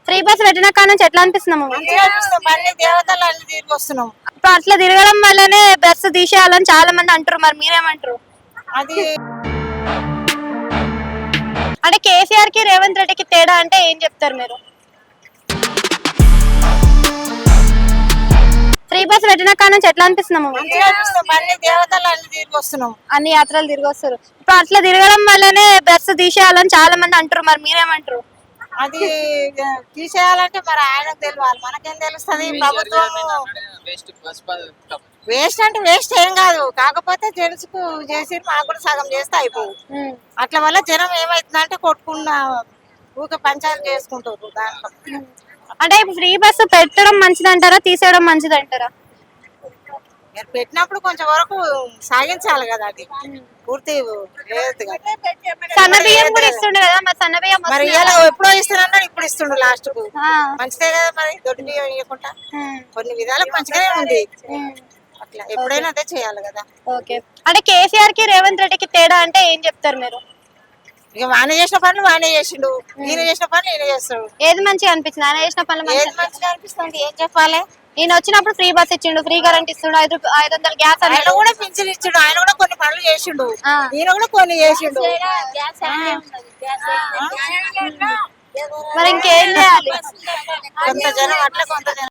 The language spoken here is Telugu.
ఫ్రీ బస్ పెట్టిన కాడ నుంచి ఎట్లా అనిపిస్తున్నాము? దేవతలు అన్ని తిరిగి వస్తున్నాం. ఇప్పుడు అట్లా తిరగడం వల్లనే బస్సు తీసేయాలని చాలా మంది అంటారు, మరి మీరేమంటారు? అది అంటే కేసీఆర్ కి రేవంత్ రెడ్డికి తేడా అంటే ఏం చెప్తారు మీరు? ఫ్రీ బస్ పెట్టిన కాడ నుంచి ఎట్లా అనిపిస్తున్నాము? దేవతలు అన్ని తిరిగి వస్తున్నాం. అన్ని యాత్రలు తిరిగి వస్తారు. ఇప్పుడు అట్లా తిరగడం వల్లనే బస్సు తీసేయాలని చాలా మంది అంటారు, మరి మీరేమంటారు? అది తీసేయాలంటే మరి ఆయనకు తెలియాలి, మనకేం తెలుస్తుంది? ప్రభుత్వం వేస్ట్ అంటే వేస్ట్ ఏం కాదు, కాకపోతే జెంట్స్ కు చేసి మాకు కూడా సగం చేస్తే అయిపోవు. అట్ల వల్ల జనం ఏమైతుందంటే కొట్టుకున్న ఊక పంచాయతీ చేసుకుంటారు దాంట్లో. అంటే ఇప్పుడు ఫ్రీ బస్సు పెట్టడం మంచిది అంటారా, తీసేయడం మంచిది అంటారా? పెట్టినప్పుడు కొంచెం వరకు సాగించాలి కదా, అది పూర్తి లేదు కదా. సన్న బియ్యం కూడా ఇస్తుండే కదా, మరి సన్న బియ్యం మరి ఇలా ఎప్పుడో ఇస్తున్నా ఇప్పుడు ఇస్తుండు లాస్ట్ కు. మంచిదే కదా మరి, దొడ్డు బియ్యం ఇవ్వకుండా కొన్ని విధాలకు మంచిగానే ఉంది. అట్లా ఎప్పుడైనా అదే చేయాలి కదా. ఓకే, అంటే కేసీఆర్ కి రేవంత్ రెడ్డికి తేడా అంటే ఏం చెప్తారు మీరు? ఇక వానే చేసిన పనులు వానే చేసిండు, ఈయన చేసిన పనులు ఈయన చేస్తాడు. ఏది మంచిగా అనిపించింది? ఆయన చేసిన పనులు ఏది మంచిగా అనిపిస్తుంది ఏం చెప్పాలి? ఈయన వచ్చినప్పుడు ఫ్రీ బస్ ఇచ్చిండు, ఫ్రీ కరెంట్ ఇస్తుండు, 500 గ్యాస్ ఆయన కూడా పింఛన్ ఇచ్చిండు, ఆయన కూడా కొన్ని పనులు చేసిండు, ఈయన కూడా కొన్ని చేసిండు. మరి ఇంకేం చేయాలి? కొంత జనం అట్లా, కొంత జనం